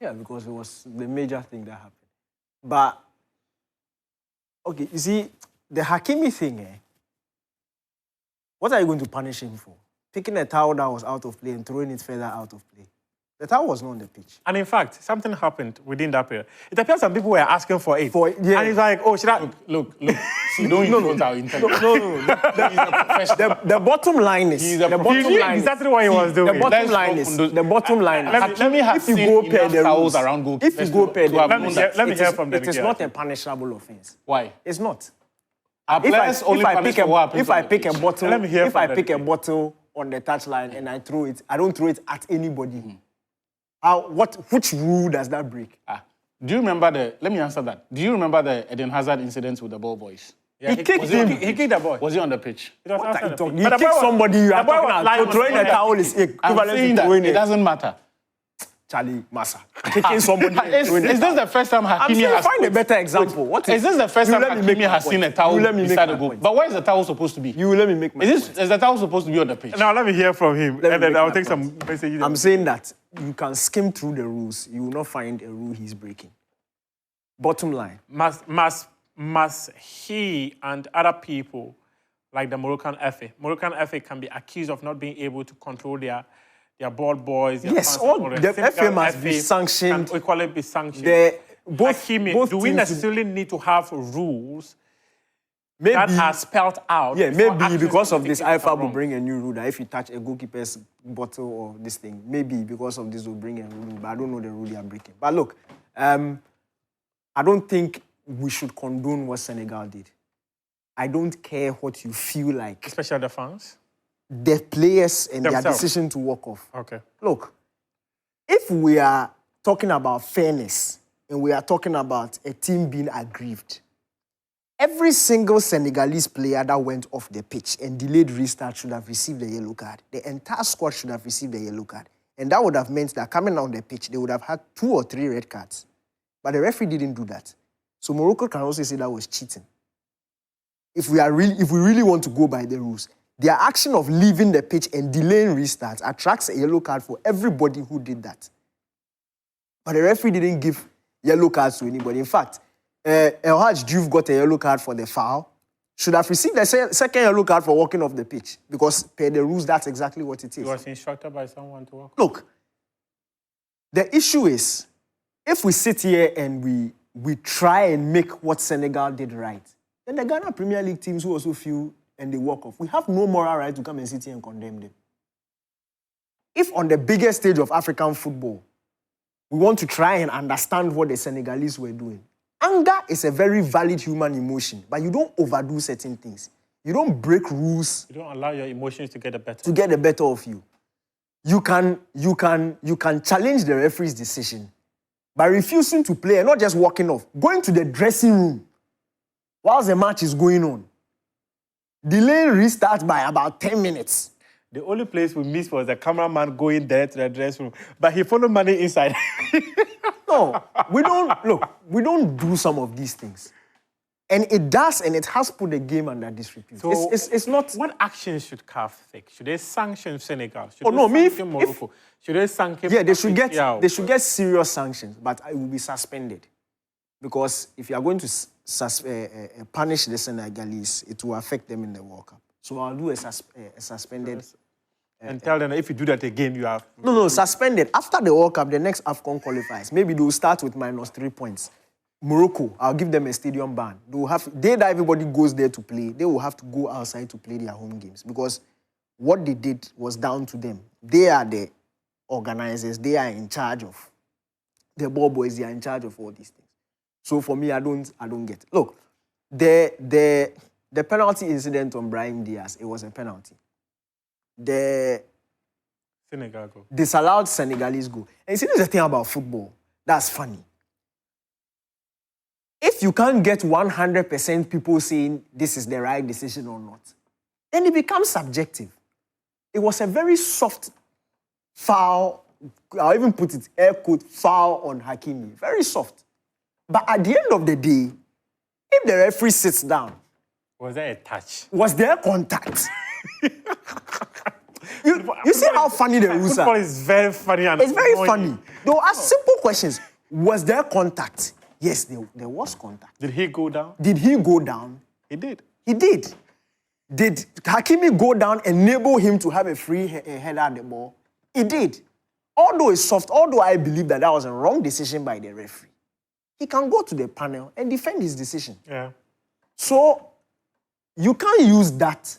Yeah, because it was the major thing that happened. But, okay, you see, the Hakimi thing, what are you going to punish him for? Picking a towel that was out of play and throwing it further out of play. The towel was not on the pitch. And in fact, something happened within that period. It appears some people were asking for it. Yeah. And he's like, oh, should I... Look. You don't insult our intelligence. No. The bottom line is... He's a the bottom He line knew exactly what he was doing. The bottom line is... The bottom line is... Let me have seen enough towels around goalkeepers. If you go per the rules, let me hear from them. It is not a punishable offense. Why? It's not. If I pick a bottle on the touchline and I throw it, I don't throw it at anybody. Which rule does that break? Do you remember let me answer that. Do you remember the Eden Hazard incident with the ball boys? Yeah, he kicked the boy. Was he on the pitch? You kick somebody, you are talking about throwing a towel is equivalent to throwing it. It doesn't matter. Charlie Massa. Kicking somebody. Is this the first time Hakimi has... Find a better example. Is this the first time Hakimi has seen a towel beside the goal? But where is the towel supposed to be? You let me make my point. Is the towel supposed to be on the pitch? Now let me hear from him, and then I'll take some messages. I'm saying that you can skim through the rules. You will not find a rule he's breaking. Bottom line. Must he and other people, like the Moroccan FA can be accused of not being able to control their ball boys. Yes, the FA must be sanctioned. Can equally be sanctioned. Do we necessarily need to have rules that are spelled out? Yeah, maybe because of this, IFAB will bring a new rule that if you touch a goalkeeper's bottle or this thing, maybe because of this will bring a rule, but I don't know the rule they are breaking. But look, I don't think we should condone what Senegal did. I don't care what you feel like. Especially the fans? The players and their decision to walk off. Okay. Look, if we are talking about fairness and we are talking about a team being aggrieved, every single Senegalese player that went off the pitch and delayed restart should have received a yellow card. The entire squad should have received a yellow card. And that would have meant that coming on the pitch, they would have had 2 or 3 red cards. But the referee didn't do that. So Morocco can also say that was cheating. If we really want to go by the rules, their action of leaving the pitch and delaying restarts attracts a yellow card for everybody who did that. But the referee didn't give yellow cards to anybody. In fact, El Hadj Diouf got a yellow card for the foul. Should have received the second yellow card for walking off the pitch. Because per the rules, that's exactly what it is. He was instructed by someone to walk. Look, the issue is, if we sit here and we try and make what Senegal did right, then the Ghana Premier League teams who also feel and they walk off, we have no moral right to come and sit here and condemn them. If on the biggest stage of African football, we want to try and understand what the Senegalese were doing, anger is a very valid human emotion, but you don't overdo certain things. You don't break rules. You don't allow your emotions to get the better. To get the better of you. You can challenge the referee's decision by refusing to play and not just walking off, going to the dressing room whilst the match is going on. Delaying restart by about 10 minutes. The only place we missed was the cameraman going there to the dressing room. But he followed money inside. No, we don't do some of these things. And it does, and it has put the game under disrepute. So it's not... What actions should CAF take? Should they sanction Senegal? Should sanction Morocco? Should they sanction... Yeah, they should get serious sanctions, but it will be suspended. Because if you are going to punish the Senegalese, it will affect them in the World Cup. So I'll do a suspended... and tell them that if you do that again, you have... No, suspended. After the World Cup, the next AFCON qualifies. Maybe they'll start with -3 points. Morocco, I'll give them a stadium ban. That everybody goes there to play, they will have to go outside to play their home games. Because what they did was down to them. They are the organizers. They are in charge of the ball boys. They are in charge of all these things. So for me, I don't get it. Look, the penalty incident on Brahim Diaz, it was a penalty. The Senegal goal. Disallowed Senegalese goal. And you see, there's a thing about football that's funny. If you can't get 100% people saying this is the right decision or not, then it becomes subjective. It was a very soft foul, I'll even put it air quote, foul on Hakimi. Very soft. But at the end of the day, if the referee sits down... Was there a touch? Was there contact? You see how funny the rules Football are? is very funny and It's very annoying. funny. They'll ask simple questions. Was there contact? Yes, there was contact. Did he go down? Did he go down? He did. He did. Did Hakimi go down, enable him to have a free header at the ball? He did. Although it's soft, although I believe that was a wrong decision by the referee, he can go to the panel and defend his decision. Yeah. So you can't use that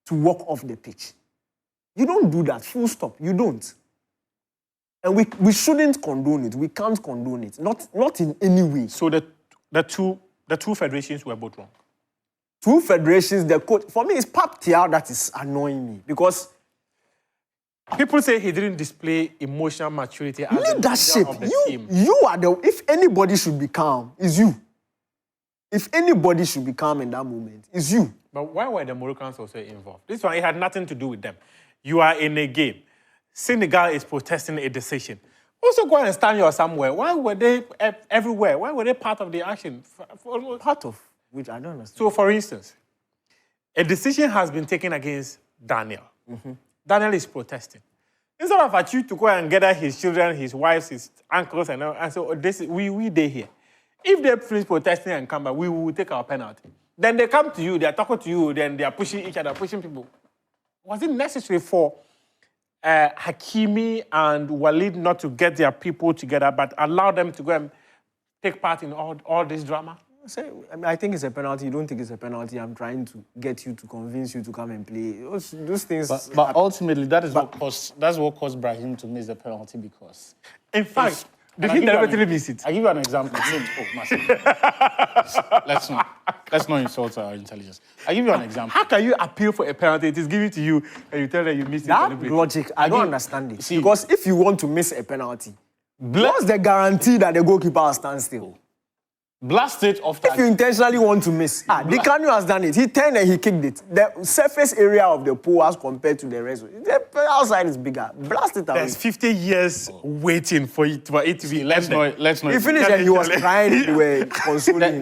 to walk off the pitch. You don't do that, full stop. You don't. And we shouldn't condone it. We can't condone it. Not in any way. So the two federations were both wrong. Two federations, the coach, for me, it's Pap Thiaw that is annoying me because People say he didn't display emotional maturity as the leadership. leader of the team. You are the. If anybody should be calm, it's you. If anybody should be calm in that moment, it's you. But why were the Moroccans also involved? This one, it had nothing to do with them. You are in a game. Senegal is protesting a decision. Also go and stand here somewhere. Why were they everywhere? Why were they part of the action? Part of which I don't understand. So, for instance, a decision has been taken against Daniel. Daniel is protesting. Instead of Achu to go and gather his children, his wives, his uncles, and all, and so this, we they here. If they finish protesting and come back, we will take our penalty. Then they come to you, they are talking to you, then they are pushing each other, pushing people. Was it necessary for Hakimi and Walid not to get their people together, but allow them to go and take part in all this drama? I think it's a penalty. You don't think it's a penalty. I'm trying to get you to convince you to come and play. Those things. But ultimately, that's what caused Brahim to miss the penalty because. In fact, did he deliberately miss it? I give you an example. Let's not insult our intelligence. I give you an example. How can you appeal for a penalty? It is given to you, and you tell them you missed it. That logic, I don't understand it. Because if you want to miss a penalty, what's the guarantee that the goalkeeper will stand still? Blast it off If you intentionally want to miss, Dikanu has done it. He turned and he kicked it. The surface area of the pool as compared to the rest, the outside is bigger. Blast it away. There's 50 years waiting for it to be. Let's not. He finished and he was crying. They were consoling him.